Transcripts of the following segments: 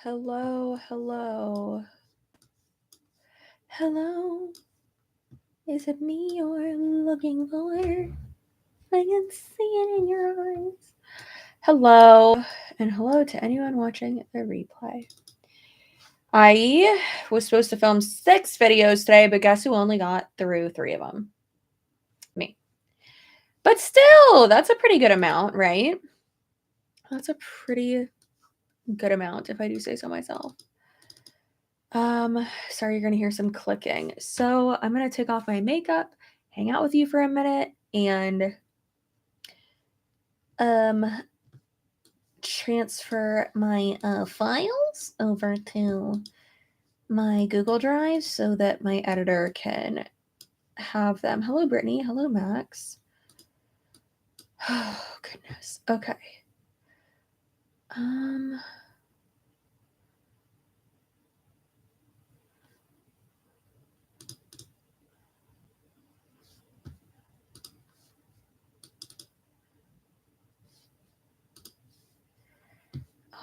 Hello, hello. Hello. Is it me you're looking for? I can see it in your eyes. Hello, and hello to anyone watching the replay. I was supposed to film 6 videos today, but guess who only got through 3 of them? Me. But still, that's a pretty good amount, right? That's a pretty good amount, if I do say so myself. Sorry, you're gonna hear some clicking. So I'm gonna take off my makeup, hang out with you for a minute, and transfer my files over to my Google Drive so that my editor can have them. Hello, Brittany. Hello, Max. Oh, goodness. Okay.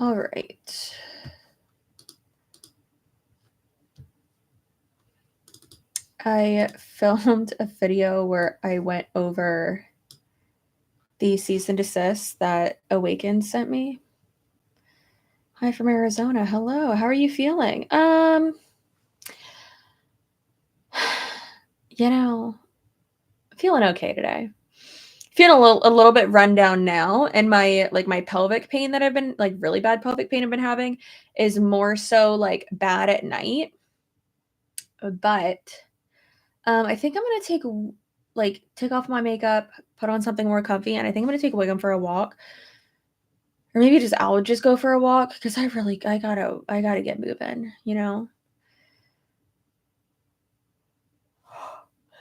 All right. I filmed a video where I went over the cease and desist that Awaken sent me. Hi from Arizona. Hello. How are you feeling? Feeling okay today. Feeling a little bit run down now, and my pelvic pain that I've been really bad pelvic pain I've been having is more so bad at night. But I think I'm gonna take off my makeup, put on something more comfy, and I think I'm gonna take Wiggum for a walk. Or maybe I'll just go for a walk because I gotta get moving, you know?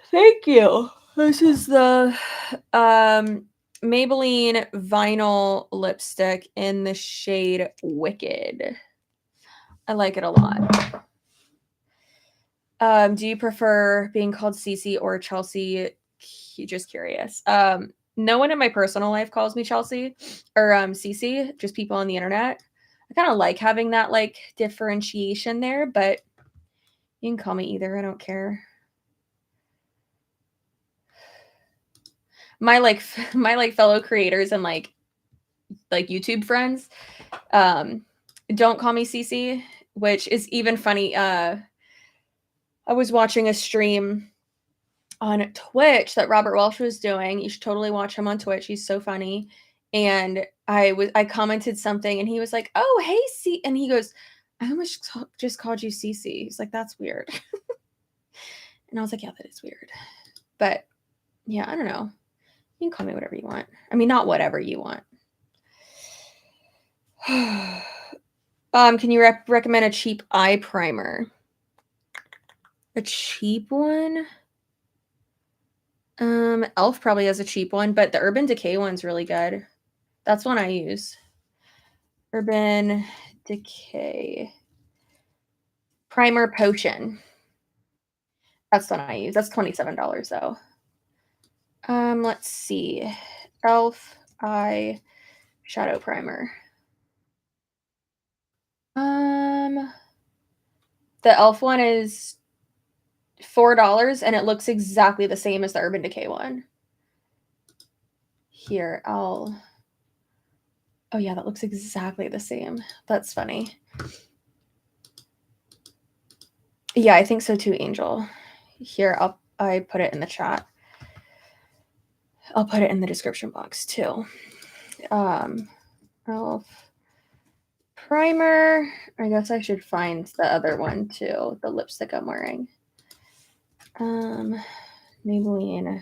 Thank you. This is the Maybelline Vinyl Lipstick in the shade Wicked. I like it a lot. Do you prefer being called Cece or Chelsea? Just curious. No one in my personal life calls me Chelsea or Cece, just people on the internet. I kind of like having that differentiation there, but you can call me either. I don't care. My fellow creators and YouTube friends don't call me Cece, which is even funny. I was watching a stream on Twitch that Robert Welsh was doing. You should totally watch him on Twitch. He's so funny. And I commented something and he was like, "Oh, hey, C," and he goes, "I almost just called you Cece." He's like, "That's weird." And I was like, "Yeah, that is weird." But yeah, I don't know. You can call me whatever you want. I mean, not whatever you want. Can you recommend a cheap eye primer? A cheap one? Elf probably has a cheap one, but the Urban Decay one's really good. That's one I use. Urban Decay Primer Potion. That's the one I use. That's $27 though. Let's see. Elf Eye Shadow Primer. The Elf one is $4 and it looks exactly the same as the Urban Decay one. Here, oh yeah, that looks exactly the same. That's funny. Yeah, I think so too, Angel. Here, I put it in the chat. I'll put it in the description box too. Elf primer. I guess I should find the other one too, the lipstick I'm wearing. Maybelline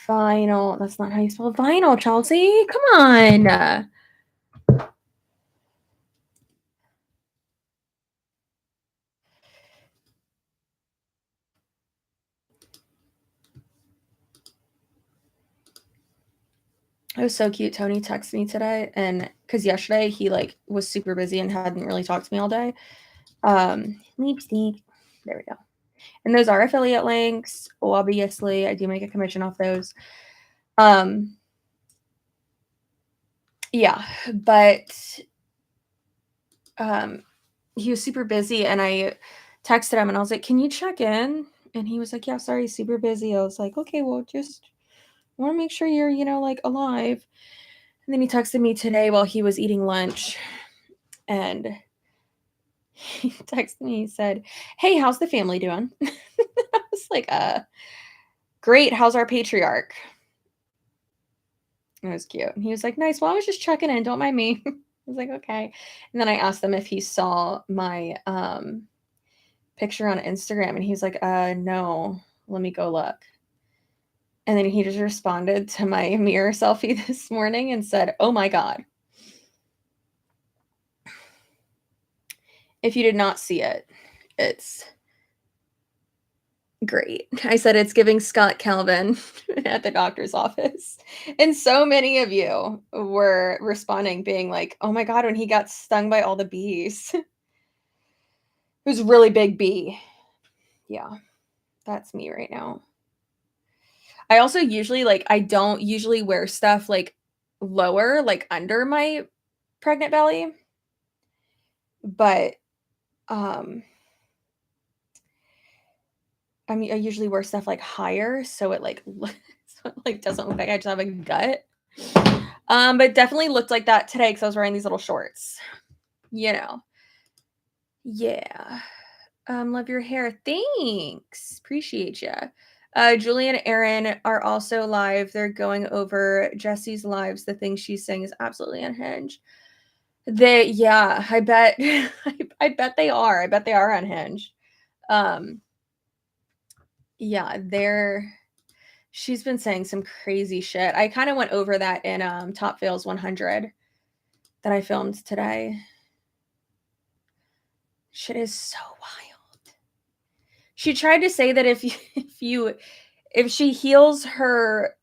Vinyl. That's not how you spell vinyl, Chelsea. Come on. It was so cute. Tony texted me today, and because yesterday he was super busy and hadn't really talked to me all day. Lipstick. There we go. And those are affiliate links. Obviously, I do make a commission off those. Yeah, but he was super busy, and I texted him and I was like, "Can you check in?" And he was like, "Yeah, sorry, super busy." I was like, "Okay, well, just want to make sure you're, like, alive." And then he texted me today while he was eating lunch, and he texted me, he said, "Hey, how's the family doing?" I was like, great, how's our patriarch?" It was cute. And he was like, "Nice. Well, I was just checking in. Don't mind me." I was like, "Okay." And then I asked him if he saw my picture on Instagram, and he's like, no. Let me go look." And then he just responded to my mirror selfie this morning and said, "Oh my God." If you did not see it, it's great. I said it's giving Scott Calvin at the doctor's office. And so many of you were responding, being like, "Oh my God, when he got stung by all the bees." It was a really big bee. Yeah, that's me right now. I also usually, I don't usually wear stuff like lower, like under my pregnant belly, but I mean, I usually wear stuff like higher, so it so it doesn't look like I just have a gut. But it definitely looked like that today because I was wearing these little shorts. You know. Yeah. Love your hair. Thanks. Appreciate you. Julie and Aaron are also live. They're going over Jesse's lives. The thing she's saying is absolutely unhinged. Yeah, I bet I bet they are. I bet they are unhinged. Yeah, she's been saying some crazy shit. I kind of went over that in Top Fails 100 that I filmed today. Shit is so wild. She tried to say that if she heals her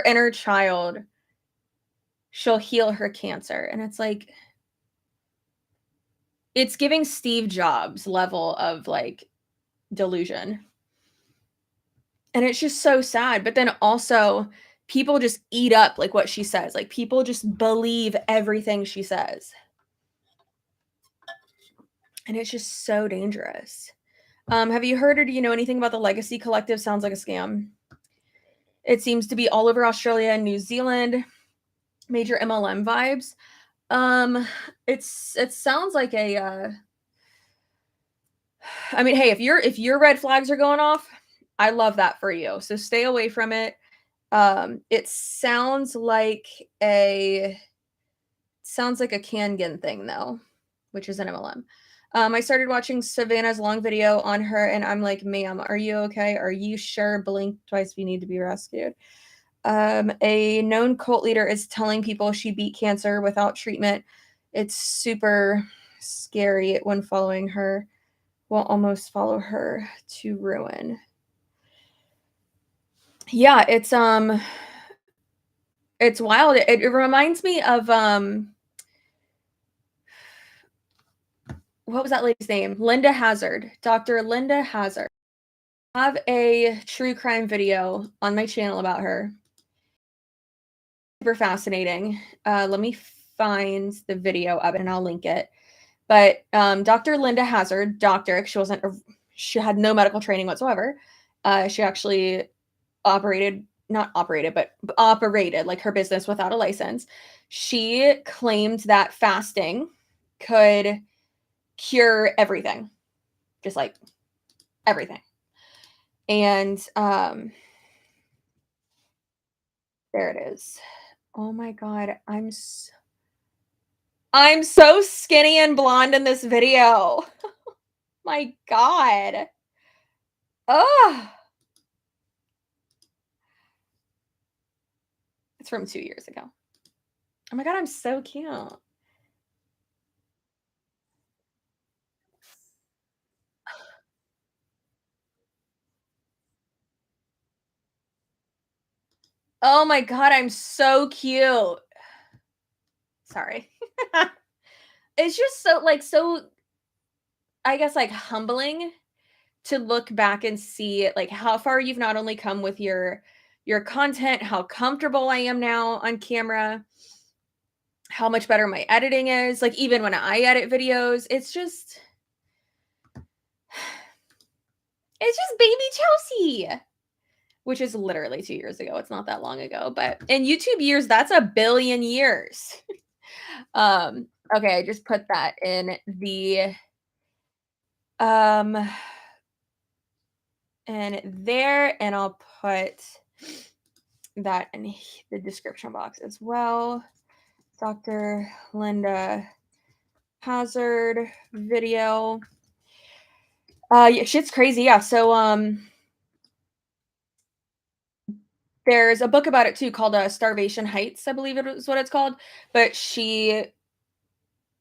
inner child, she'll heal her cancer. And it's like, it's giving Steve Jobs level of delusion. And it's just so sad. But then also people just eat up what she says. People just believe everything she says. And it's just so dangerous. Have you heard or do you know anything about the Legacy Collective? Sounds like a scam. It seems to be all over Australia and New Zealand. Major MLM vibes. It sounds like a I mean, hey, if your red flags are going off, I love that for you. So stay away from it. It sounds like a Kangen thing though, which is an MLM. I started watching Savannah's long video on her, and I'm like, "Ma'am, are you okay? Are you sure? Blink twice if you need to be rescued." A known cult leader is telling people she beat cancer without treatment. It's super scary when following her. Will almost follow her to ruin. Yeah, it's wild. It reminds me of what was that lady's name? Linda Hazard. Dr. Linda Hazard. I have a true crime video on my channel about her. Super fascinating. Let me find the video of it and I'll link it. But Dr. Linda Hazard, she had no medical training whatsoever. She actually operated her business without a license. She claimed that fasting could cure everything, just everything. And there it is. Oh my God, I'm so skinny and blonde in this video. My God. Oh, it's from 2 years ago. Oh my God, I'm so cute. Oh my God, I'm so cute. Sorry. It's just so I guess humbling to look back and see how far you've not only come with your content, how comfortable I am now on camera, how much better my editing is. Like, even when I edit videos, it's just baby Chelsea, which is literally 2 years ago. It's not that long ago, but in YouTube years, that's a billion years. Okay, I just put that in the and there, and I'll put that in the description box as well. Dr. Linda Hazard video. Yeah, shit's crazy. Yeah. So there's a book about it too called Starvation Heights, I believe it is what it's called. But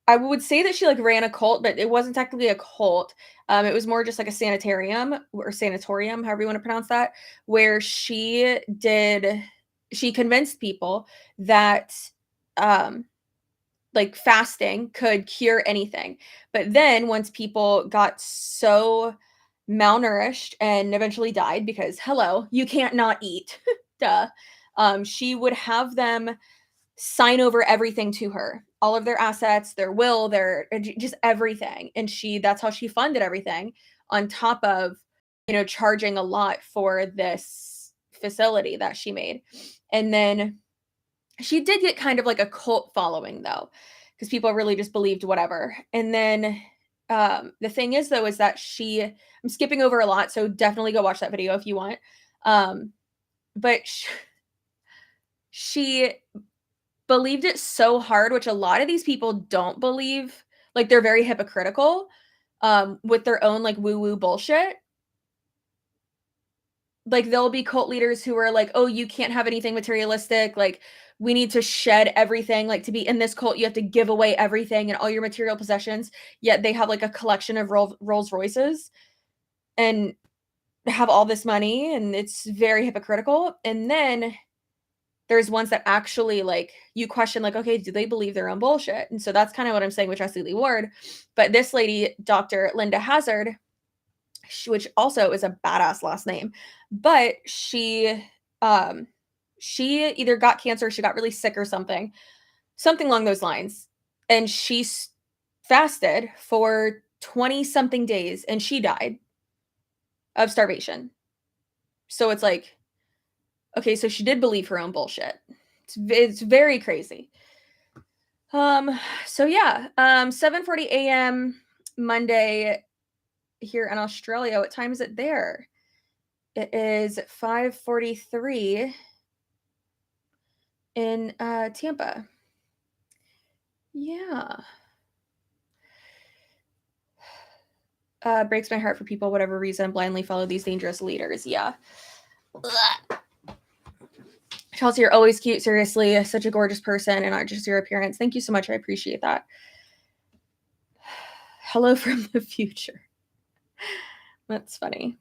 I would say that she like ran a cult, but it wasn't technically a cult. It was more just like a sanatorium, however you want to pronounce that, where she convinced people that like fasting could cure anything. But then once people got so malnourished and eventually died, because hello, you can't not eat, duh, she would have them sign over everything to her, all of their assets, their will, their just everything. And that's how she funded everything, on top of, charging a lot for this facility that she made. And then she did get kind of like a cult following though, because people really just believed whatever. And then the thing is though, is that I'm skipping over a lot, so definitely go watch that video if you want. But she believed it so hard, which a lot of these people don't believe. Like, they're very hypocritical with their own like woo-woo bullshit. Like, there'll be cult leaders who are like, oh, you can't have anything materialistic, like we need to shed everything, like to be in this cult you have to give away everything and all your material possessions, yet they have like a collection of Rolls Royces and have all this money, and it's very hypocritical. And then there's ones that actually, like, you question, like, okay, do they believe their own bullshit? And so that's kind of what I'm saying with Jessie Lee Ward. But this lady, Dr. Linda Hazard, which also is a badass last name, but she either got cancer, or she got really sick or something along those lines. And she fasted for 20 something days and she died of starvation. So it's like, okay, so she did believe her own bullshit. It's very crazy. So yeah, 7:40 a.m. Monday here in Australia. What time is it there? It is 5:43 in Tampa. Yeah. Breaks my heart for people, whatever reason, blindly follow these dangerous leaders. Yeah. Ugh. Chelsea, you're always cute. Seriously, such a gorgeous person, and not just your appearance. Thank you so much. I appreciate that. Hello from the future. That's funny.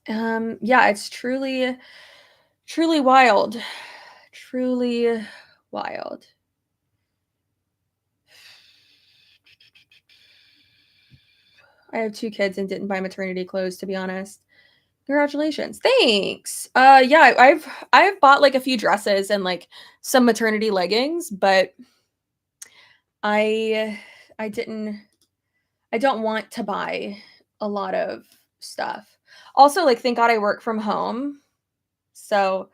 Yeah, it's truly wild. Truly wild. I have 2 kids and didn't buy maternity clothes, to be honest. Congratulations. Thanks. Yeah, I've bought like a few dresses and like some maternity leggings, but I don't want to buy a lot of stuff. Also, like, thank God I work from home. So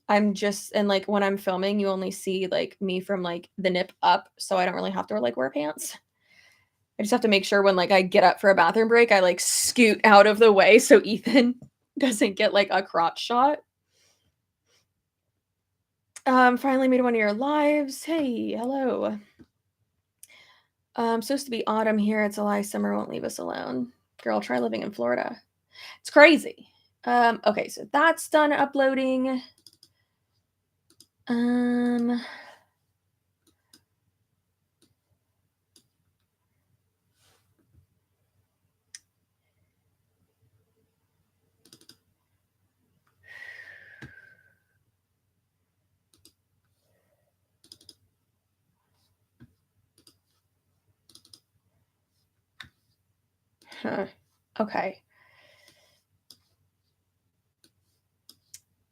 I'm just, and like when I'm filming, you only see like me from like the nip up, so I don't really have to like wear pants. I just have to make sure when like I get up for a bathroom break, I like scoot out of the way so Ethan doesn't get like a crotch shot. Finally made one of your lives. Hey, hello. Supposed to be autumn here. It's a lie. Summer won't leave us alone. Girl, try living in Florida. It's crazy. Okay, so that's done uploading. Okay.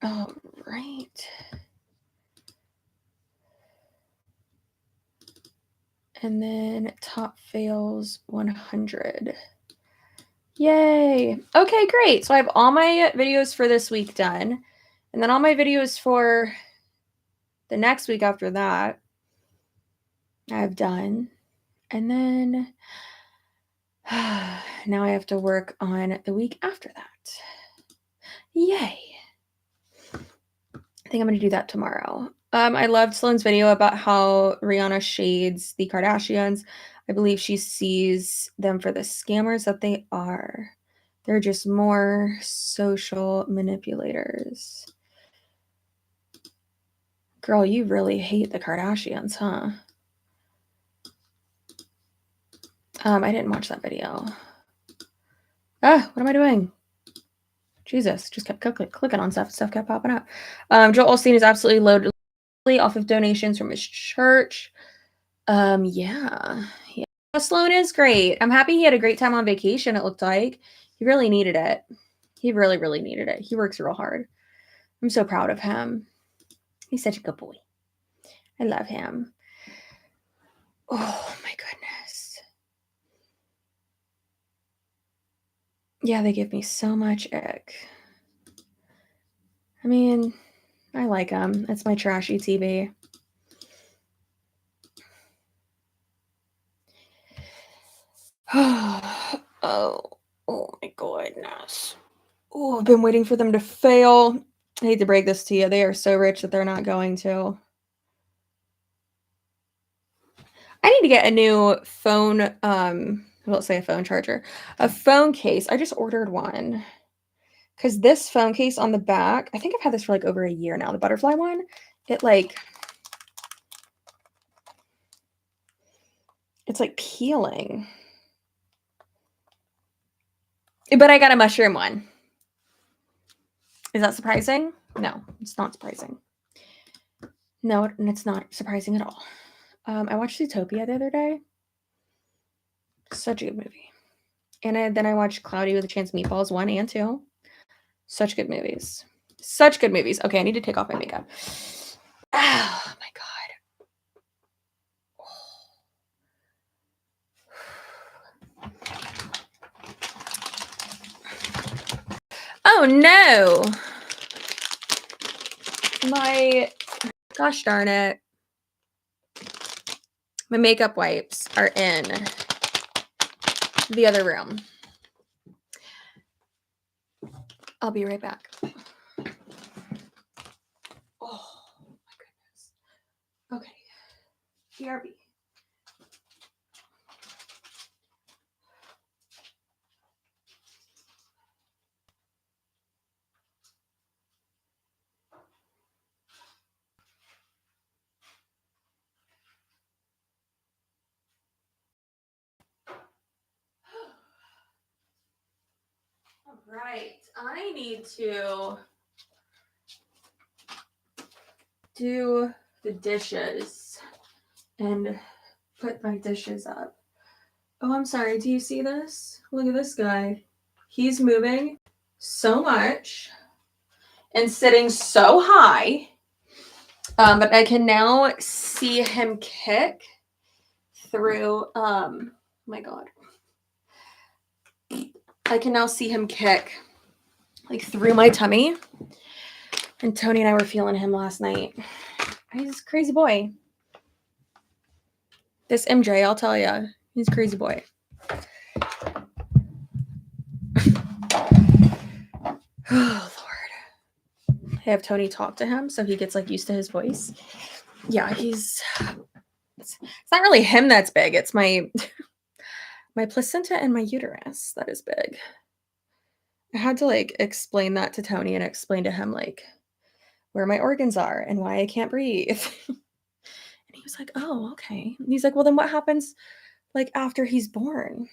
All right. And then top fails 100. Yay. Okay, great. So I have all my videos for this week done. And then all my videos for the next week after that I've done. And then now I have to work on the week after that. Yay. I think I'm going to do that tomorrow. I loved Sloane's video about how Rihanna shades the Kardashians. I believe she sees them for the scammers that they are. They're just more social manipulators. Girl, you really hate the Kardashians, huh? I didn't watch that video. What am I doing? Jesus, just kept clicking on stuff. Stuff kept popping up. Joel Osteen is absolutely loaded off of donations from his church. Yeah. Sloan is great. I'm happy he had a great time on vacation, it looked like. He really needed it. He really, really needed it. He works real hard. I'm so proud of him. He's such a good boy. I love him. Oh, my goodness. Yeah, they give me so much ick. I mean, I like them. It's my trashy TV. Oh my goodness. Oh, I've been waiting for them to fail. I hate to break this to you. They are so rich that they're not going to. I need to get a new phone, let's say a phone charger. A phone case. I just ordered one. Because this phone case on the back, I think I've had this for like over a year now, the butterfly one. It's like peeling. But I got a mushroom one. Is that surprising? No, it's not surprising. No, it's not surprising at all. I watched Zootopia the other day. Such a good movie. And then I watched Cloudy with a Chance of Meatballs 1 and 2. Such good movies. Such good movies. Okay, I need to take off my makeup. Oh, my God. Oh, no. Gosh darn it. My makeup wipes are in the other room. I'll be right back. Oh, my goodness. Okay. BRB. All right. I need to do the dishes and put my dishes up. Oh, I'm sorry. Do you see this? Look at this guy. He's moving so much and sitting so high. But I can now see him kick through, my God. I can now see him kick like through my tummy. And Tony and I were feeling him last night. He's a crazy boy. This MJ, I'll tell you, he's a crazy boy. Oh, Lord. I have Tony talk to him so he gets like used to his voice. Yeah, it's not really him that's big. It's my placenta and my uterus that is big. I had to like explain that to Tony and explain to him like where my organs are and why I can't breathe. And he was like, oh, okay. And he's like, well, then what happens like after he's born?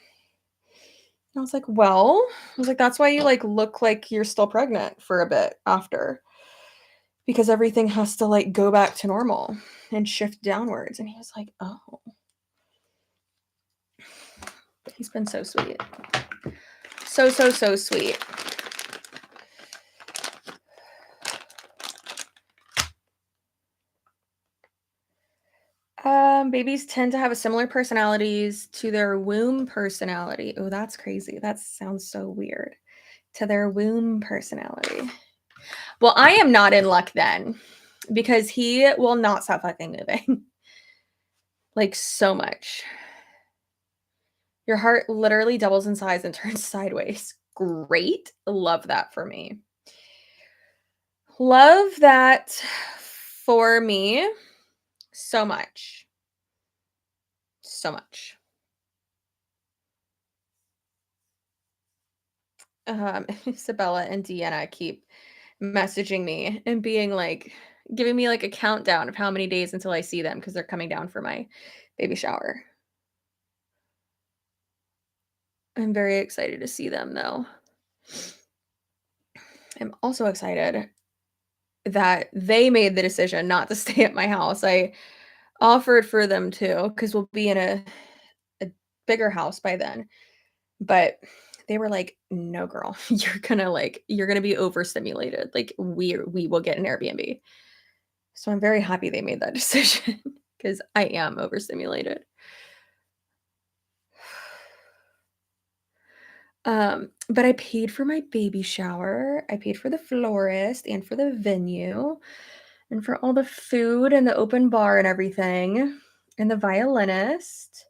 And I was like, that's why you like look like you're still pregnant for a bit after, because everything has to like go back to normal and shift downwards. And he was like, oh. He's been so sweet. So sweet. Babies tend to have a similar personalities to their womb personality. Oh, that's crazy. That sounds so weird. To their womb personality. Well, I am not in luck then because he will not stop fucking moving. Like so much. Your heart literally doubles in size and turns sideways. Great. Love that for me. Love that for me so much. So much. Isabella and Deanna keep messaging me and being like, giving me like a countdown of how many days until I see them because they're coming down for my baby shower. I'm very excited to see them though. I'm also excited that they made the decision not to stay at my house. I offered for them to because we'll be in a bigger house by then. But they were like, "No, girl, you're gonna be overstimulated. Like we will get an Airbnb." So I'm very happy they made that decision because I am overstimulated. But I paid for my baby shower. I paid for the florist and for the venue and for all the food and the open bar and everything and the violinist.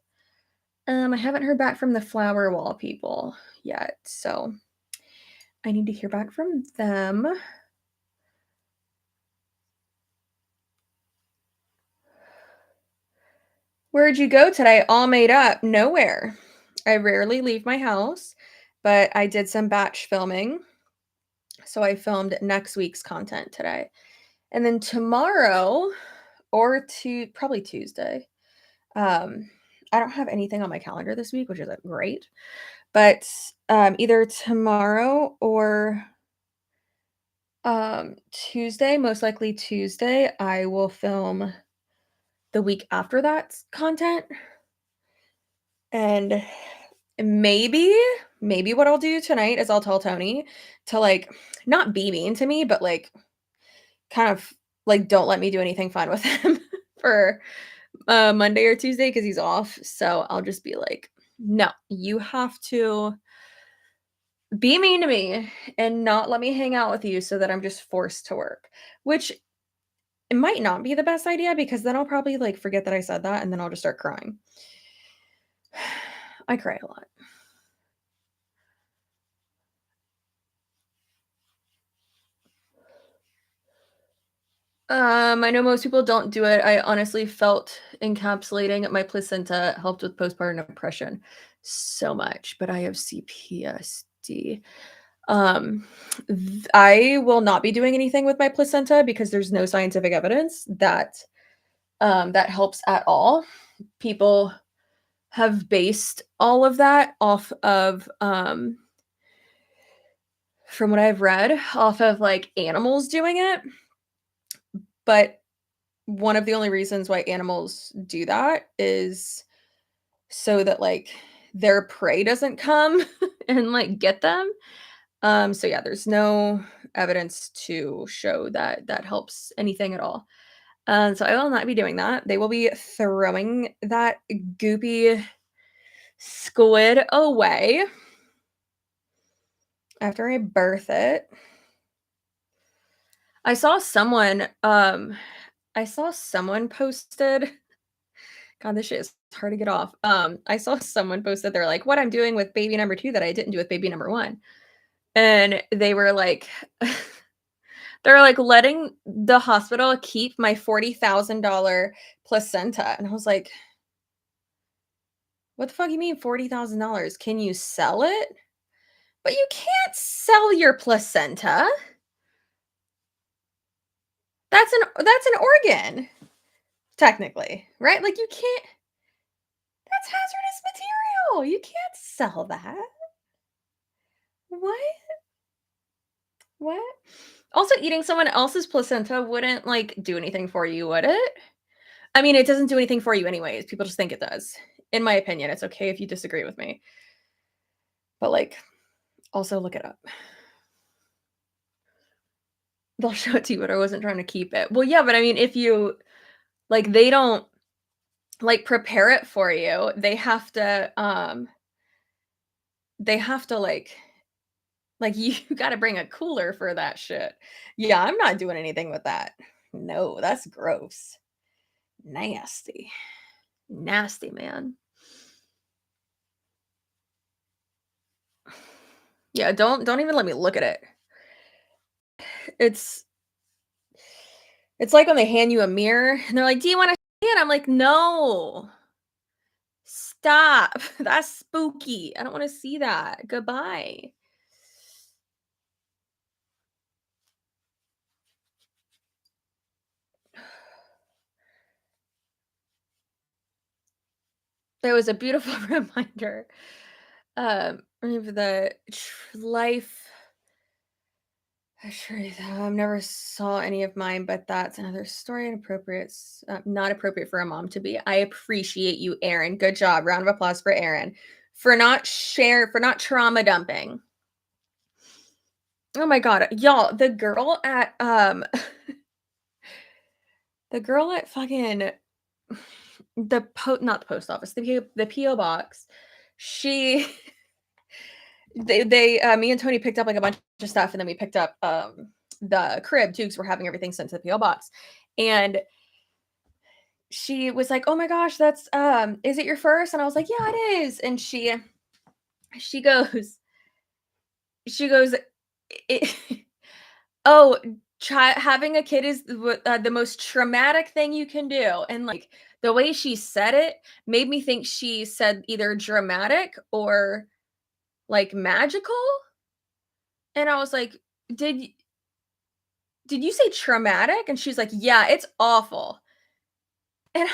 I haven't heard back from the flower wall people yet, so I need to hear back from them. Where'd you go today? All made up. Nowhere. I rarely leave my house, but I did some batch filming. So I filmed next week's content today. And then tomorrow or probably Tuesday. I don't have anything on my calendar this week, which is great. But either tomorrow or Tuesday, most likely Tuesday, I will film the week after that's content. And maybe what I'll do tonight is I'll tell Tony to like not be mean to me, but like kind of like don't let me do anything fun with him for Monday or Tuesday because he's off. So I'll just be like, no, you have to be mean to me and not let me hang out with you so that I'm just forced to work, which it might not be the best idea because then I'll probably like forget that I said that and then I'll just start crying. I cry a lot. I know most people don't do it. I honestly felt encapsulating my placenta helped with postpartum depression so much, but I have CPSD. I will not be doing anything with my placenta because there's no scientific evidence that that helps at all. People have based all of that off of from what I've read, off of like animals doing it. But one of the only reasons why animals do that is so that like their prey doesn't come and like get them. So yeah, there's no evidence to show that that helps anything at all. So I will not be doing that. They will be throwing that goopy squid away after I birth it. I saw someone posted. God, this shit is hard to get off. I saw someone posted they're like, what I'm doing with baby number 2 that I didn't do with baby number 1. And they were like they're like letting the hospital keep my $40,000 placenta. And I was like, what the fuck you mean $40,000? Can you sell it? But you can't sell your placenta. That's an organ, technically, right? Like you can't. That's hazardous material. You can't sell that. What? What? Also, eating someone else's placenta wouldn't like do anything for you, would it? I mean, it doesn't do anything for you anyways. People just think it does. In my opinion, it's okay if you disagree with me. But like, also look it up. They'll show it to you, but I wasn't trying to keep it. Well, yeah, but I mean, if you like, they don't like, prepare it for you. They have to, like, you gotta bring a cooler for that shit. Yeah, I'm not doing anything with that. No, that's gross. Nasty. Nasty, man. Yeah, don't even let me look at it. It's it's like when they hand you a mirror and they're like, "Do you wanna see it?" I'm like, "No. Stop. That's spooky. I don't wanna see that. Goodbye." There was a beautiful reminder, of the life sure, never saw any of mine, but that's another story inappropriate, not appropriate for a mom to be. I appreciate you, Aaron. Good job. Round of applause for Aaron for not trauma dumping. Oh my god, y'all, the girl at fucking not the post office, the PO box. She me and Tony picked up like a bunch of stuff and then we picked up the crib too because we're having everything sent to the PO box. And she was like, "Oh my gosh, that's is it your first?" And I was like, "Yeah, it is." And she goes she goes it, oh, having a kid is the most traumatic thing you can do. And like the way she said it made me think she said either dramatic or like magical. And I was like, did you say traumatic?" And she's like, "Yeah, it's awful." And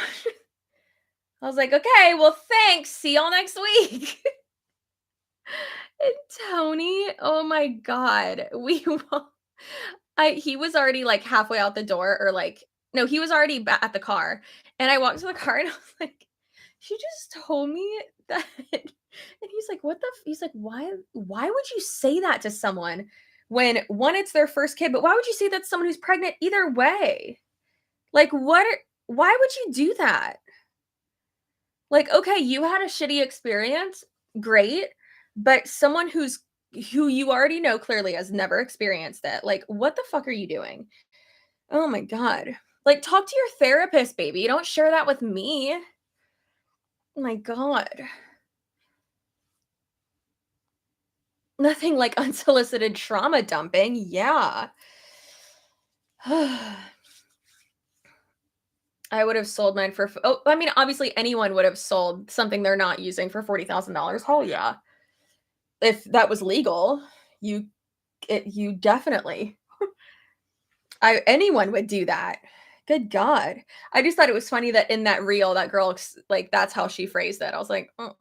I was like, "Okay, well, thanks. See y'all next week." And Tony, oh my god, he was already like halfway out the door, or like, no, he was already at the car. And I walked to the car and I was like, "She just told me that." And he's like, "What the?" He's like, Why would you say that to someone when one, it's their first kid, but why would you say that to someone who's pregnant either way? Like, why would you do that? Like, okay, you had a shitty experience, great, but someone who you already know clearly has never experienced it. Like, what the fuck are you doing? Oh my god. Like, talk to your therapist, baby. You don't share that with me. Oh my god. Nothing like unsolicited trauma dumping. Yeah. I would have sold mine for oh, I mean, obviously anyone would have sold something they're not using for $40,000. Hell yeah. If that was legal, you you definitely anyone would do that. Good god. I just thought it was funny that in that reel, that girl like, that's how she phrased it. I was like, "Oh,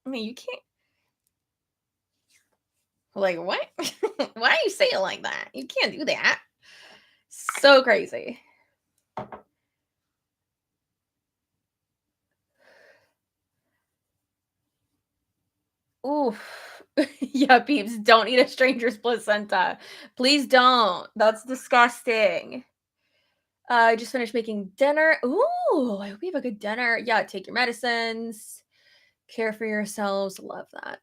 I mean, you can't like, what? Why do you say it like that? You can't do that." So crazy. Oof. Yeah, peeps, don't eat a stranger's placenta. Please don't. That's disgusting. I just finished making dinner. Ooh, I hope you have a good dinner. Yeah, take your medicines. Care for yourselves. Love that.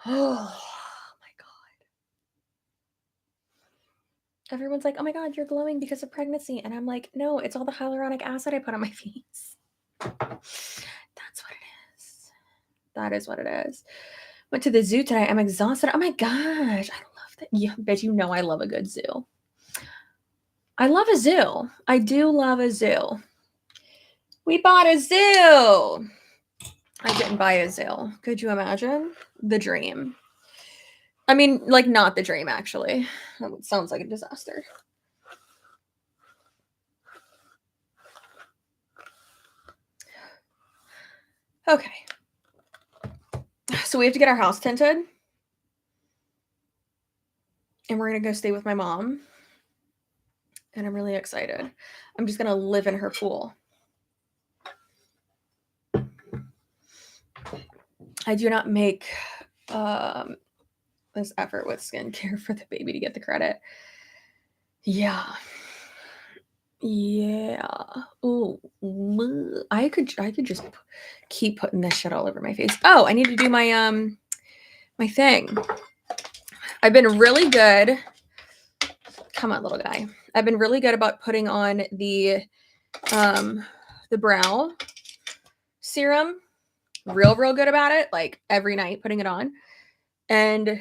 Oh my god. Everyone's like, "Oh my god, you're glowing because of pregnancy." And I'm like, "No, it's all the hyaluronic acid I put on my face." That's what it is. That is what it is. Went to the zoo today. I'm exhausted. Oh my gosh. I love that. Yeah, bet you know I love a good zoo. I love a zoo. I do love a zoo. We bought a zoo. I didn't buy a zoo. Could you imagine? The dream. I mean, like, not the dream, actually. That sounds like a disaster. Okay. So we have to get our house tinted. And we're going to go stay with my mom. And I'm really excited. I'm just going to live in her pool. I do not make this effort with skincare for the baby to get the credit. Yeah. Yeah. Oh, I could just keep putting this shit all over my face. Oh, I need to do my my thing. I've been really good. Come on, little guy. I've been really good about putting on the brow serum. Real good about it. Like every night putting it on. And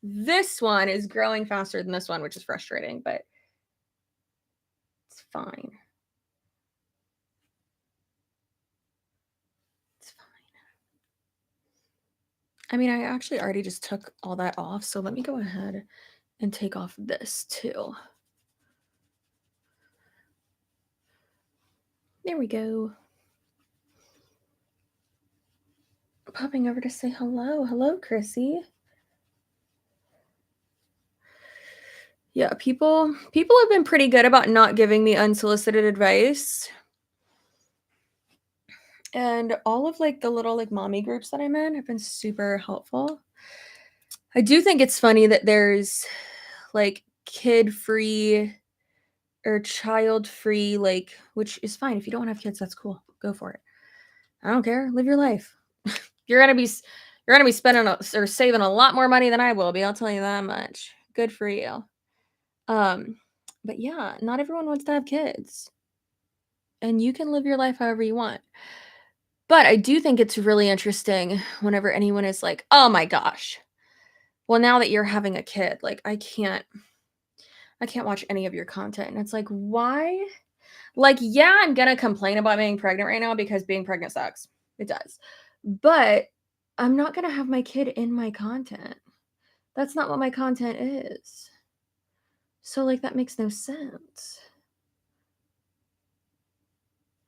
this one is growing faster than this one, which is frustrating, but it's fine. It's fine. I mean, I actually already just took all that off, so let me go ahead and take off this too. There we go. Popping over to say hello. Hello, Chrissy. Yeah, people have been pretty good about not giving me unsolicited advice. And all of like the little like mommy groups that I'm in have been super helpful. I do think it's funny that there's like kid-free or child-free, like, which is fine. If you don't want to have kids, that's cool. Go for it. I don't care. Live your life. You're gonna be spending or saving a lot more money than I will be. I'll tell you that much. Good for you. But yeah, not everyone wants to have kids, and you can live your life however you want. But I do think it's really interesting whenever anyone is like, "Oh my gosh, well now that you're having a kid, like I can't watch any of your content." And it's like, why? Like, yeah, I'm gonna complain about being pregnant right now because being pregnant sucks. It does. But I'm not gonna have my kid in my content. That's not what my content is. So, like, that makes no sense.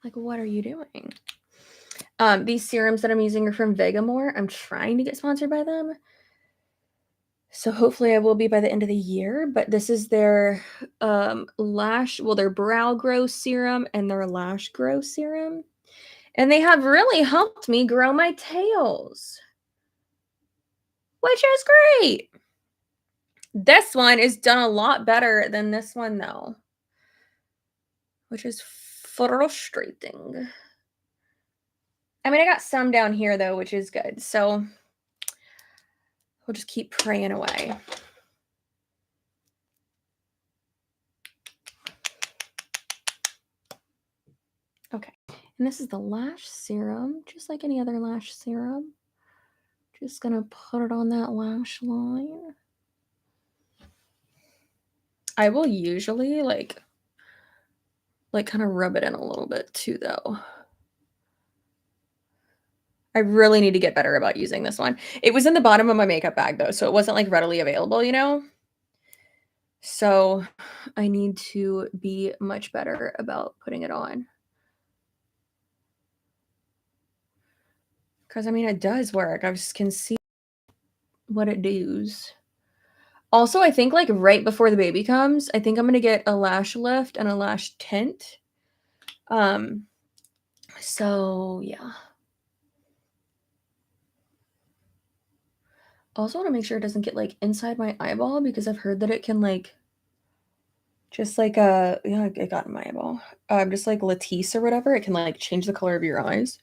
Like, what are you doing? These serums that I'm using are from Vegamore. I'm trying to get sponsored by them. So hopefully I will be by the end of the year. But this is their their brow grow serum and their lash grow serum. And they have really helped me grow my tails, which is great. This one is done a lot better than this one, though, which is frustrating. I mean, I got some down here, though, which is good. So we'll just keep praying away. Okay. And this is the lash serum, just like any other lash serum. Just going to put it on that lash line. I will usually, like kind of rub it in a little bit, too, though. I really need to get better about using this one. It was in the bottom of my makeup bag, though, so it wasn't, like, readily available, you know? So I need to be much better about putting it on. Because, I mean, it does work. I just can see what it does. Also, I think, like, right before the baby comes, I think I'm going to get a lash lift and a lash tint. So, yeah. Also want to make sure it doesn't get, like, inside my eyeball because I've heard that it can, like, just like yeah, it got in my eyeball. Just like Latisse or whatever, it can, like, change the color of your eyes.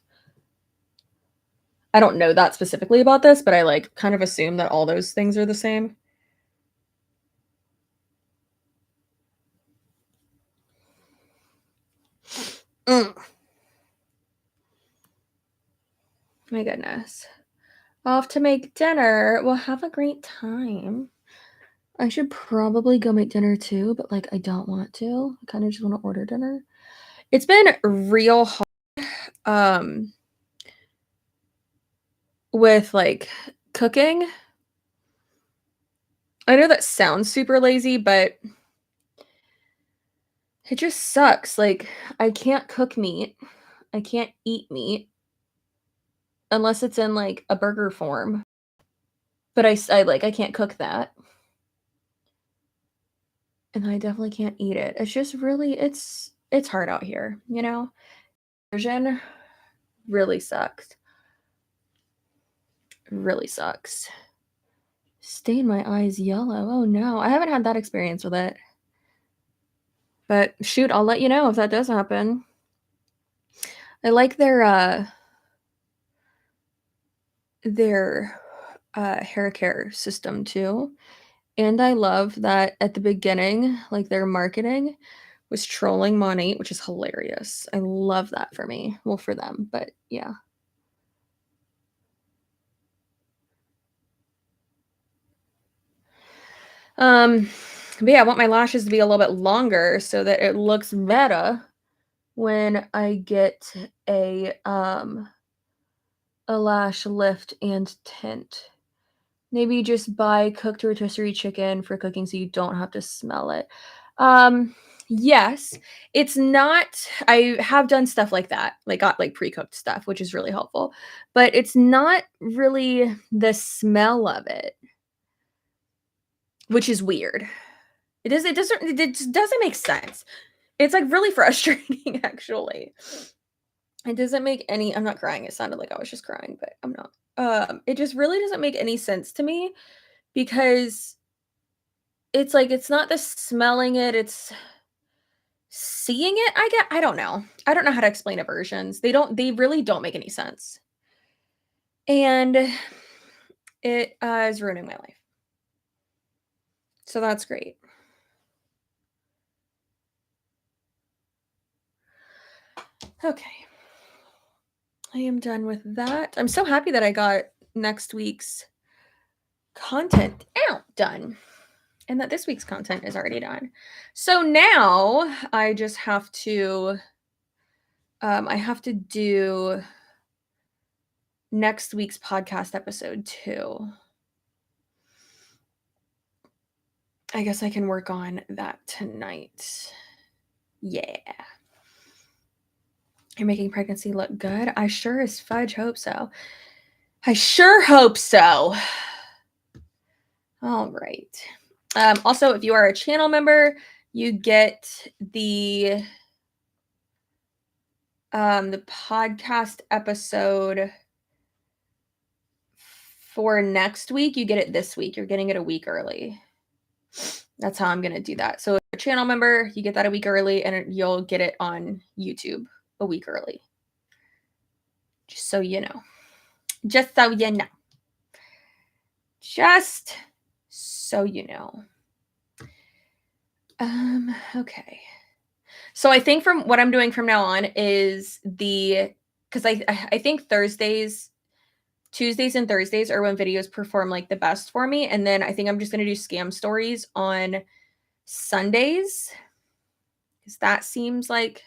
I don't know that specifically about this, but I, like, kind of assume that all those things are the same. My goodness. Off to make dinner. Well, have a great time. I should probably go make dinner too, but, like, I don't want to. I kind of just want to order dinner. It's been real hard with, like, cooking. I know that sounds super lazy, but it just sucks. Like, I can't cook meat. I can't eat meat unless it's in, like, a burger form. But I can't cook that. And I definitely can't eat it. It's just really it's hard out here, you know? Version really sucks. Really sucks. Stain my eyes yellow. Oh no, I haven't had that experience with it. But shoot, I'll let you know if that does happen. I like their hair care system too. And I love that at the beginning, like their marketing was trolling Monat, which is hilarious. I love that for me. Well, for them, but yeah. But yeah, I want my lashes to be a little bit longer so that it looks better when I get a lash lift and tint. Maybe just buy cooked rotisserie chicken for cooking so you don't have to smell it. Yes, it's not. I have done stuff like that, like got like pre-cooked stuff, which is really helpful, but it's not really the smell of it, which is weird. It just doesn't make sense. It's like really frustrating actually. It doesn't make any I'm not crying. It sounded like I was just crying, but I'm not. It just really doesn't make any sense to me because it's like it's not the smelling it, it's seeing it, I don't know. I don't know how to explain aversions. They really don't make any sense. And it is ruining my life. So that's great. Okay. I am done with that. I'm so happy that I got next week's content out done and that this week's content is already done. So now I just have to I have to do next week's podcast episode too. I guess I can work on that tonight. Yeah. You're making pregnancy look good? I sure as fudge hope so. I sure hope so. All right. Also, if you are a channel member, you get the podcast episode for next week. You get it this week. You're getting it a week early. That's how I'm going to do that. So if you're a channel member, you get that a week early and you'll get it on YouTube a week early. Just so you know. Just so you know. Just so you know. Okay. So I think from what I'm doing from now on is because I think Tuesdays and Thursdays are when videos perform like the best for me. And then I think I'm just going to do scam stories on Sundays. Because that seems like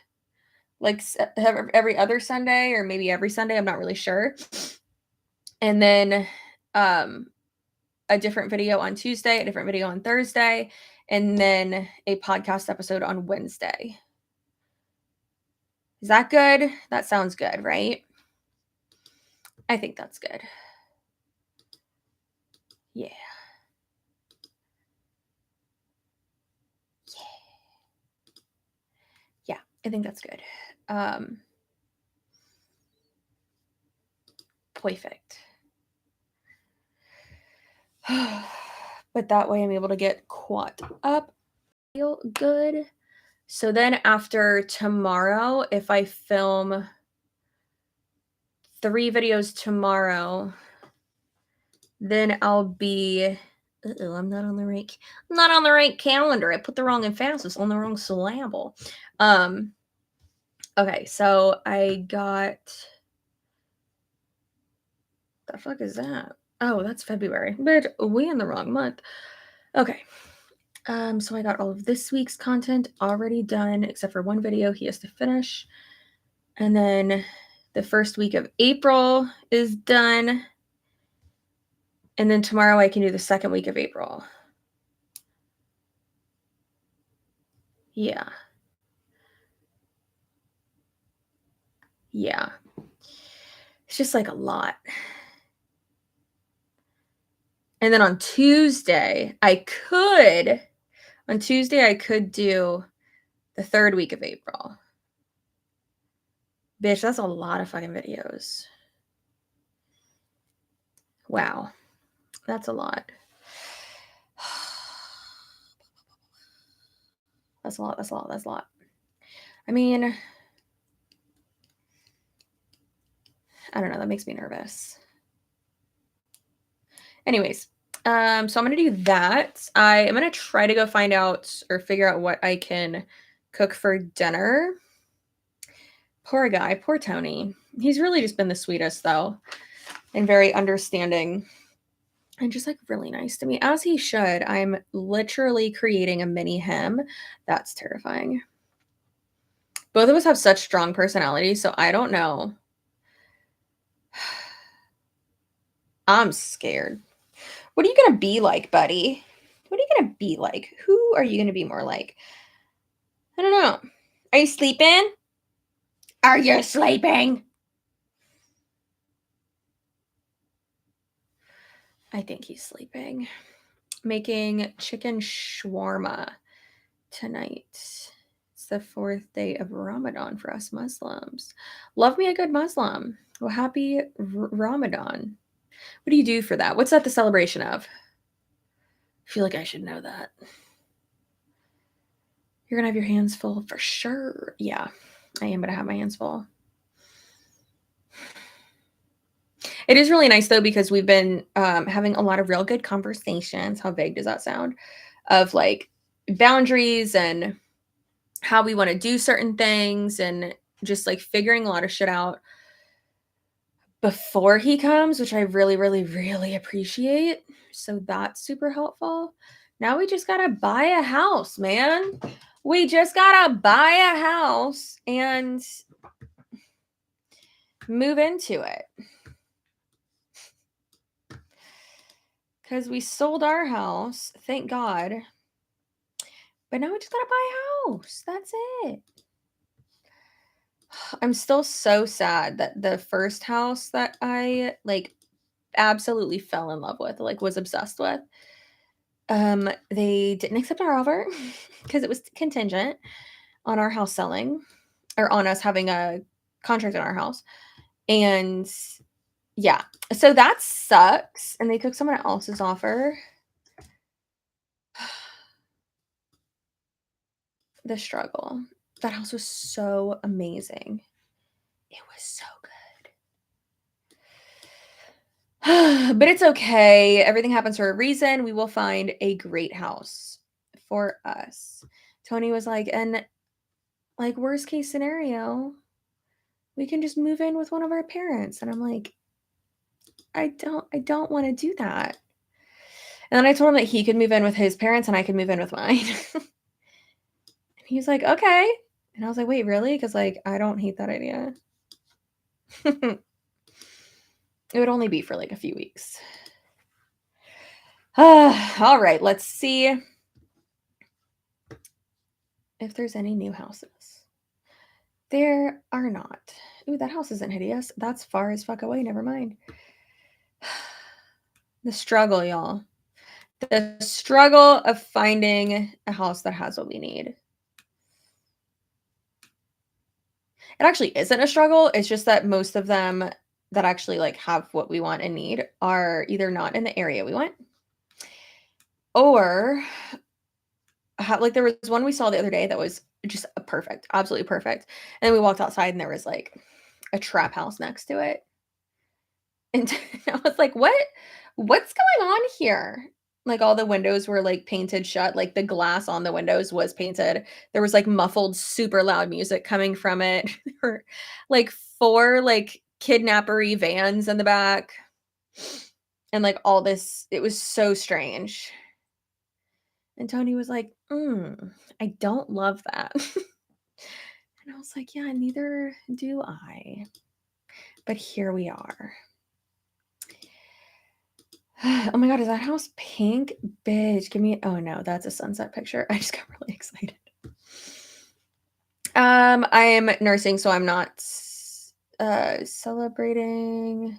every other Sunday or maybe every Sunday. I'm not really sure. And then a different video on Tuesday, a different video on Thursday, and then a podcast episode on Wednesday. Is that good? That sounds good, right? I think that's good. Yeah. Yeah, I think that's good. Perfect. But that way I'm able to get caught up. Feel good. So then after tomorrow, if I film 3 videos tomorrow, then I'll be I'm not on the right calendar. I put the wrong emphasis on the wrong syllable. Okay, so I got the fuck is that? Oh, that's February. But we in the wrong month. Okay. So I got all of this week's content already done, except for one video he has to finish. And then the first week of April is done. And then tomorrow I can do the second week of April. Yeah. Yeah. It's just like a lot. And then on Tuesday, I could do the third week of April. Bitch, that's a lot of fucking videos. Wow. That's a lot. That's a lot. That's a lot. That's a lot. I mean, I don't know. That makes me nervous. Anyways, so I'm going to do that. I am going to try to go find out or figure out what I can cook for dinner. Poor guy. Poor Tony. He's really just been the sweetest, though, and very understanding. And just like really nice to me, as he should. I'm literally creating a mini him. That's terrifying. Both of us have such strong personalities, so I don't know. I'm scared. What are you going to be like, buddy? What are you going to be like? Who are you going to be more like? I don't know. Are you sleeping? Are you sleeping? I think he's sleeping. Making chicken shawarma tonight. It's the 4th day of Ramadan for us Muslims. Love me a good Muslim. Well, happy Ramadan. What do you do for that? What's that the celebration of? I feel like I should know that. You're going to have your hands full for sure. Yeah, I am going to have my hands full. It is really nice, though, because we've been having a lot of real good conversations. How vague does that sound? Of like boundaries and how we want to do certain things and just like figuring a lot of shit out before he comes, which I really, really, really appreciate. So that's super helpful. Now we just got to buy a house, man. We just got to buy a house and move into it. Because we sold our house, thank God. But now we just got to buy a house. That's it. I'm still so sad that the first house that I like absolutely fell in love with, like was obsessed with, they didn't accept our offer because it was contingent on our house selling or on us having a contract on our house. And yeah, so that sucks. And they took someone else's offer. The struggle. That house was so amazing. It was so good. But it's okay. Everything happens for a reason. We will find a great house for us. Tony was like, and like worst case scenario, we can just move in with one of our parents. And I'm like, I don't want to do that. And then I told him that he could move in with his parents and I could move in with mine. And he was like, okay. And I was like, wait, really? Because like, I don't hate that idea. It would only be for like a few weeks. All right, let's see if there's any new houses. There are not. Ooh, that house isn't hideous. That's far as fuck away. Never mind. The struggle, y'all. The struggle of finding a house that has what we need. It actually isn't a struggle. It's just that most of them that actually like have what we want and need are either not in the area we want or like there was one we saw the other day that was just perfect, absolutely perfect. And then we walked outside and there was like a trap house next to it. And I was like, what's going on here? Like all the windows were like painted shut, like the glass on the windows was painted. There was like muffled, super loud music coming from it. There were like 4 like kidnappery vans in the back. And like all this, it was so strange. And Tony was like, I don't love that. And I was like, yeah, neither do I. But here we are. Oh my God, is that house pink? Bitch, give me, oh no, that's a sunset picture. I just got really excited. I am nursing, so I'm not celebrating.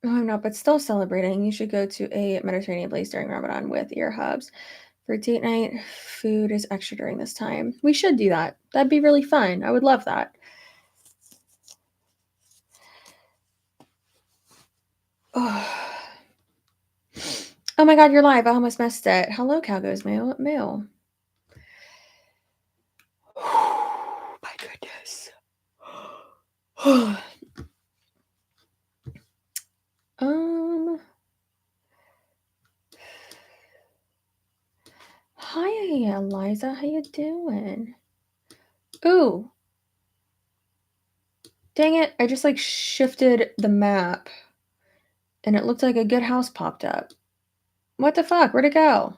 No, I'm not, but still celebrating. You should go to a Mediterranean place during Ramadan with your hubs. For date night, food is extra during this time. We should do that. That'd be really fun. I would love that. Oh my God, you're live. I almost missed it. Hello, Cowgoes Mail. Hi, Eliza. How you doing? Ooh. Dang it. I just like shifted the map and it looked like a good house popped up. What the fuck? Where'd it go?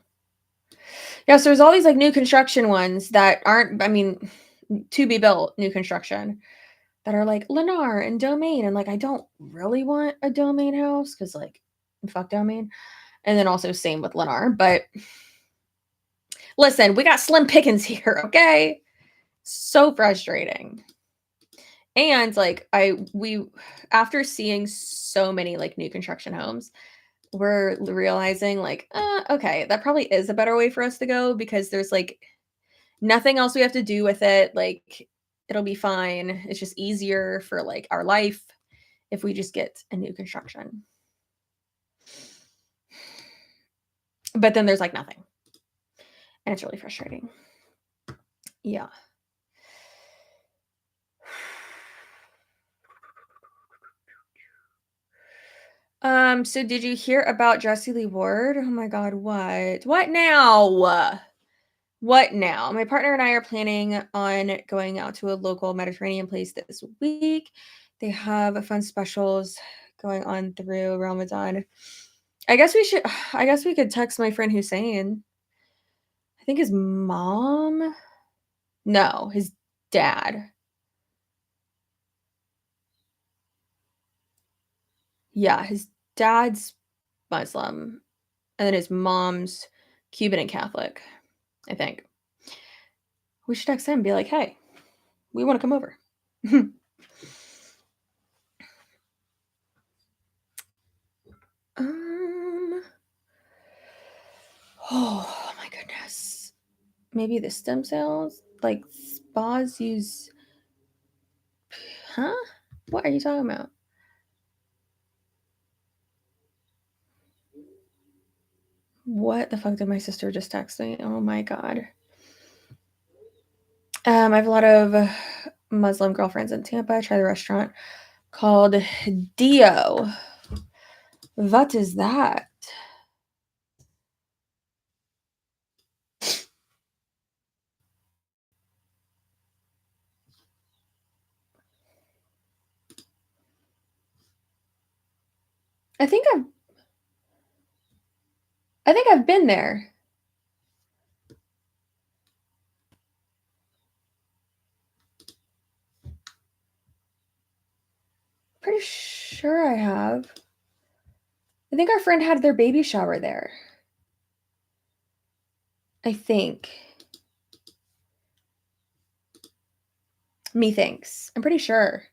Yeah, so there's all these like new construction ones that aren't, I mean, to be built new construction that are like Lennar and Domain. And like, I don't really want a Domain house because like, fuck Domain. And then also same with Lennar. But listen, we got slim pickings here, okay? So frustrating. And like we after seeing so many like new construction homes, we're realizing like, okay, that probably is a better way for us to go because there's like nothing else we have to do with it. Like it'll be fine. It's just easier for like our life if we just get a new construction. But then there's like nothing. And it's really frustrating. Yeah. So did you hear about Jessie Lee Ward? Oh my god, what? What now? What now? My partner and I are planning on going out to a local Mediterranean place this week. They have fun specials going on through Ramadan. I guess we could text my friend Hussein. I think his mom? No, his dad. Yeah, his dad's Muslim, and then his mom's Cuban and Catholic, I think. We should text him and be like, hey, we want to come over. Oh my goodness. Maybe the stem cells? Like spas use. Huh? What are you talking about? What the fuck did my sister just text me? Oh my god. I have a lot of Muslim girlfriends in Tampa. I try the restaurant called Dio. What is that? I think I've been there. Pretty sure I have. I think our friend had their baby shower there. I think. Methinks. I'm pretty sure.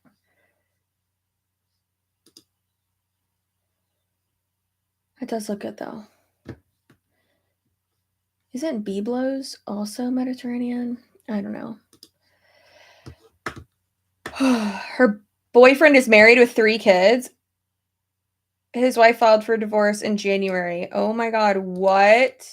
It does look good though. Isn't Biblos also Mediterranean? I don't know. Her boyfriend is married with 3 kids. His wife filed for divorce in January. Oh my god, what?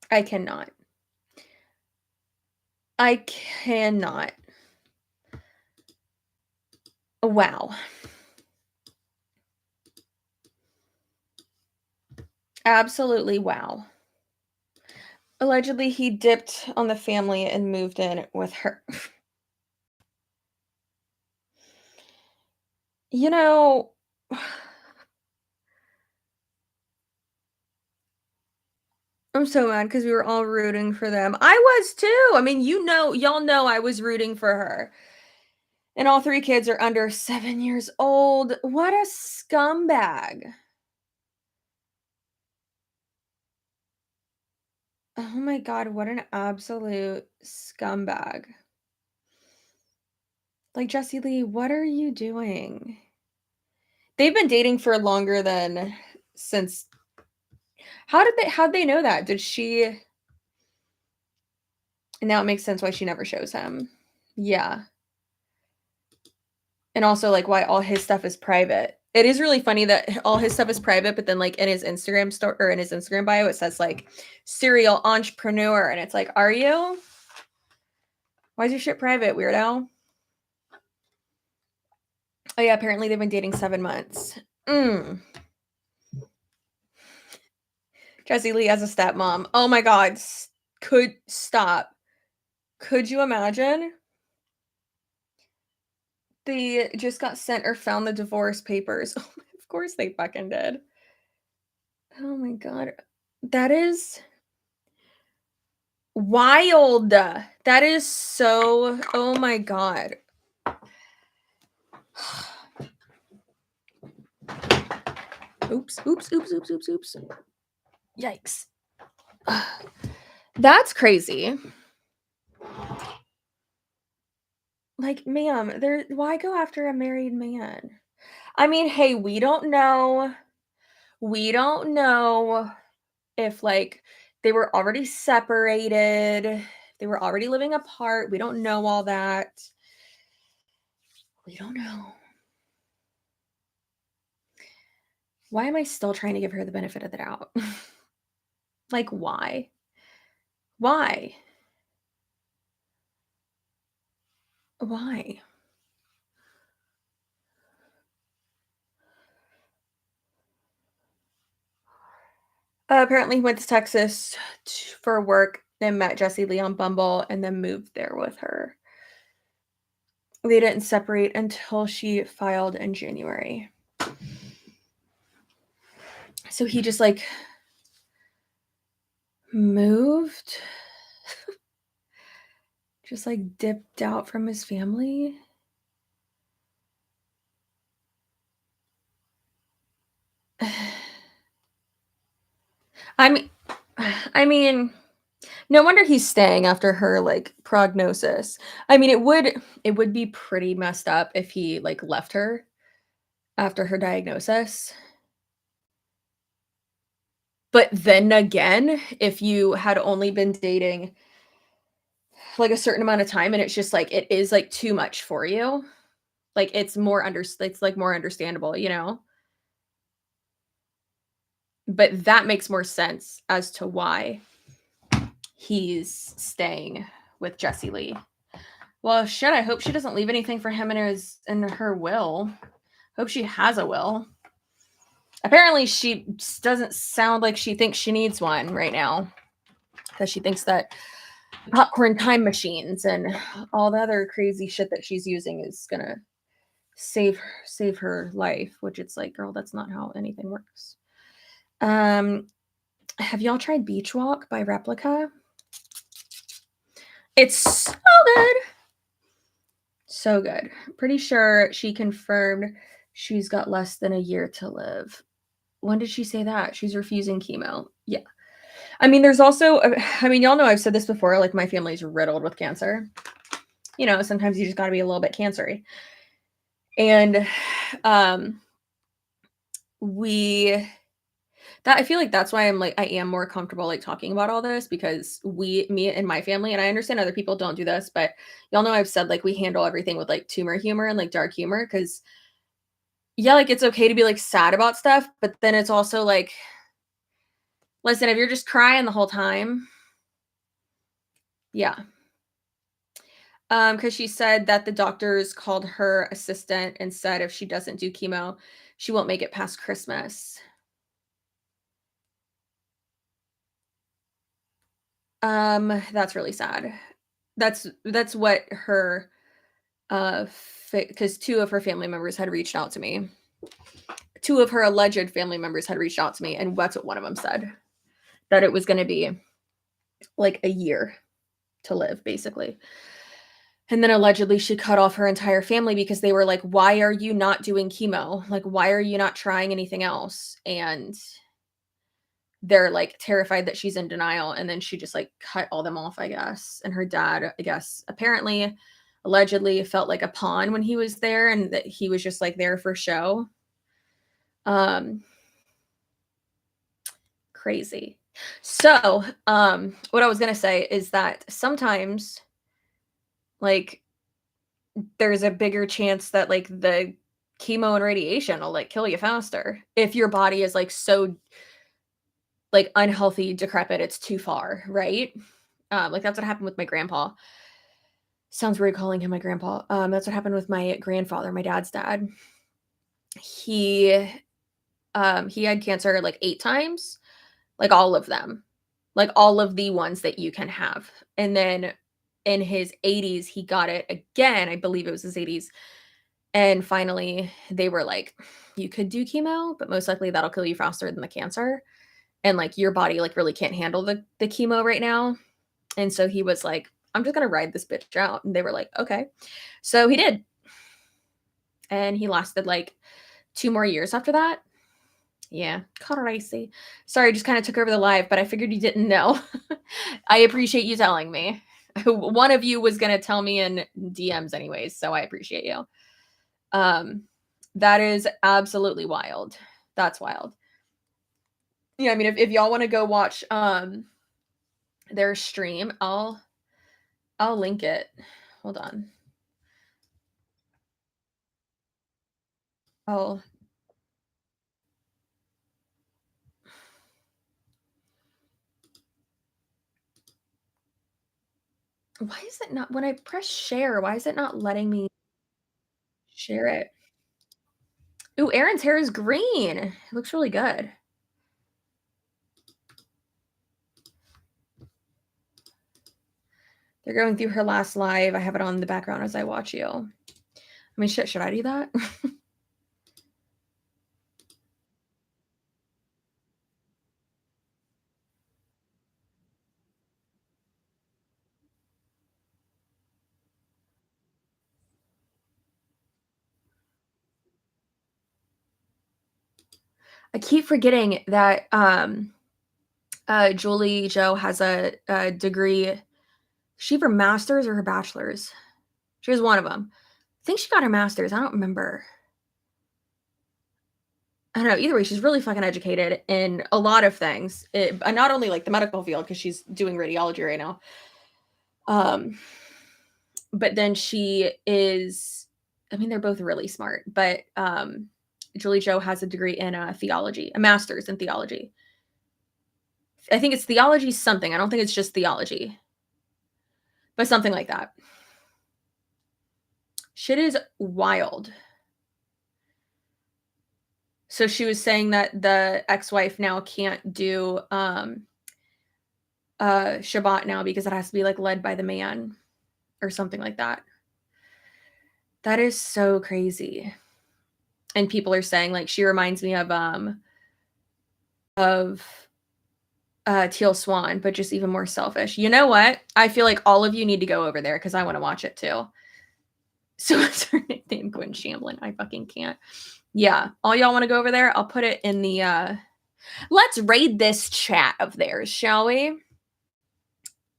I cannot. I cannot. Wow. Absolutely wow. Allegedly, he dipped on the family and moved in with her. You know, I'm so mad because we were all rooting for them. I was too. I mean, y'all know I was rooting for her. And all 3 kids are under 7 years old. What a scumbag. Oh my god, what an absolute scumbag. Like, Jessie Lee, what are you doing? They've been dating for longer than since. How'd they know that? Did she? And now it makes sense why she never shows him. Yeah. And also, like, why all his stuff is private. It is really funny that all his stuff is private, but then, like, in his Instagram store or in his Instagram bio, it says, like, serial entrepreneur, and it's like, are you? Why is your shit private, weirdo? Oh, yeah, apparently they've been dating 7 months. Jessie Lee as a stepmom. Oh my god. Stop. Could you imagine? They just got sent or found the divorce papers. Oh, of course they fucking did. Oh my god. That is wild. That is so, oh my god. Oops. Yikes. That's crazy. Like, ma'am, why go after a married man? I mean, hey, we don't know. We don't know if, like, they were already separated, they were already living apart. We don't know all that. We don't know. Why am I still trying to give her the benefit of the doubt? Like, why? Why? Why? Apparently he went to Texas for work and met Jessie Lee on Bumble and then moved there with her. They didn't separate until she filed in January. So he just, like, moved? Just, like, dipped out from his family? I mean, no wonder he's staying after her, like, prognosis. I mean, it would be pretty messed up if he, like, left her after her diagnosis. But then again, if you had only been dating, like, a certain amount of time and it's just, like, it is, like, too much for you, like, it's, like, more understandable, you know? But that makes more sense as to why he's staying with Jessie Lee. Well, shit, I hope she doesn't leave anything for him in her will. Hope she has a will. Apparently, she doesn't sound like she thinks she needs one right now. Because she thinks that popcorn time machines and all the other crazy shit that she's using is gonna save her life, which it's like, girl, that's not how anything works. Have y'all tried Beach Walk by Replica? It's so good. So good. Pretty sure she confirmed she's got less than a year to live. When did she say that? She's refusing chemo. Yeah. I mean, there's also, I mean, y'all know I've said this before, like, my family's riddled with cancer. You know, sometimes you just got to be a little bit cancery. And I feel like that's why I am more comfortable, like, talking about all this, because me and my family, and I understand other people don't do this, but y'all know I've said, like, we handle everything with, like, tumor humor and, like, dark humor, because yeah, like, it's okay to be, like, sad about stuff, but then it's also like, listen, if you're just crying the whole time, yeah. Because she said that the doctors called her assistant and said if she doesn't do chemo, she won't make it past Christmas. That's really sad. That's what her, because 2 of her family members had reached out to me. 2 of her alleged family members had reached out to me, and that's what one of them said, that it was gonna be, like, a year to live, basically. And then allegedly she cut off her entire family because they were like, "Why are you not doing chemo? Like, why are you not trying anything else?" And they're, like, terrified that she's in denial, and then she just, like, cut all them off, I guess. And her dad, I guess, apparently, allegedly felt like a pawn when he was there and that he was just, like, there for show. Um, Crazy. So, what I was gonna say is that sometimes, like, there's a bigger chance that like the chemo and radiation will like kill you faster if your body is like so like unhealthy, decrepit, it's too far, right? Like that's what happened with my grandpa. Sounds weird calling him my grandpa. That's what happened with my grandfather, my dad's dad. He he had cancer like 8 times, like all of them. Like all of the ones that you can have. And then in his 80s he got it again. I believe it was his 80s. And finally they were like, you could do chemo, but most likely that'll kill you faster than the cancer. And like your body like really can't handle the chemo right now. And so he was like, I'm just gonna ride this bitch out. And they were like, okay. So he did. And he lasted like 2 more years after that. Yeah, crazy. Sorry, I just kind of took over the live, but I figured you didn't know. I appreciate you telling me. One of you was gonna tell me in DMs anyways, so I appreciate you. That is absolutely wild. That's wild. Yeah, I mean, if y'all want to go watch their stream, I'll link it. Hold on. Oh. Why is it not when I press share, why is it not letting me share it? Ooh, Erin's hair is green. It looks really good. They're going through her last live. I have it on in the background as I watch you. I mean, shit, should I do that? I keep forgetting that Julie Joe has a degree. She have her master's or her bachelor's? She has one of them. I think she got her master's. I don't remember. I don't know. Either way, she's really fucking educated in a lot of things. Not only like the medical field because she's doing radiology right now. But then she is. I mean, they're both really smart. But Julie Joe has a degree in theology, a master's in theology. I think it's theology something. I don't think it's just theology, but something like that. Shit is wild. So she was saying that the ex-wife now can't do Shabbat now because it has to be like led by the man or something like that. That is so crazy. And people are saying like she reminds me of Teal Swan, but just even more selfish. You know what? I feel like all of you need to go over there because I want to watch it too. So it's her nickname, Gwen Shamblin. I fucking can't. Yeah, all y'all want to go over there? I'll put it in the let's raid this chat of theirs, shall we?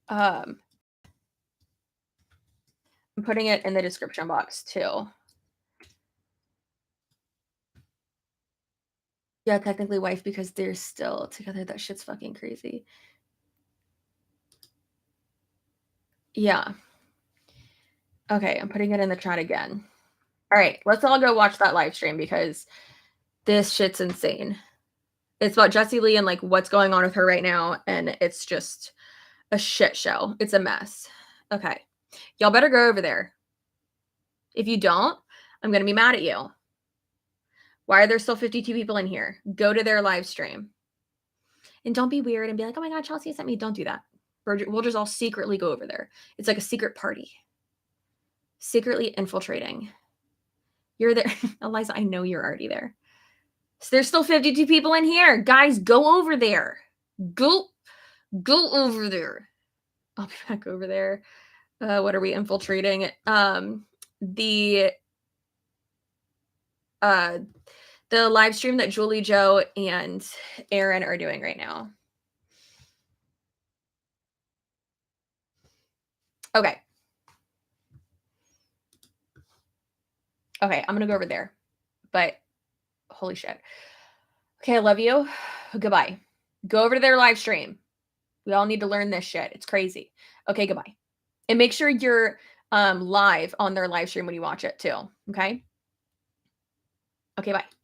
I'm putting it in the description box too. Yeah, technically wife because they're still together. That shit's fucking crazy. Yeah. Okay, I'm putting it in the chat again. All right, let's all go watch that live stream because this shit's insane. It's about Jessie Lee and like what's going on with her right now, and it's just a shit show. It's a mess. Okay, y'all better go over there. If you don't, I'm gonna be mad at you. Why are there still 52 people in here? Go to their live stream. And don't be weird and be like, oh my God, Chelsea sent me. Don't do that. We'll just all secretly go over there. It's like a secret party. Secretly infiltrating. You're there. Eliza, I know you're already there. So there's still 52 people in here. Guys, go over there. Go over there. I'll be back over there. What are we infiltrating? The live stream that Julie Joe and Aaron are doing right now. Okay. Okay, I'm gonna go over there. But holy shit. Okay, I love you. Goodbye. Go over to their live stream. We all need to learn this shit. It's crazy. Okay, goodbye. And make sure you're live on their live stream when you watch it too. Okay. Okay. Bye.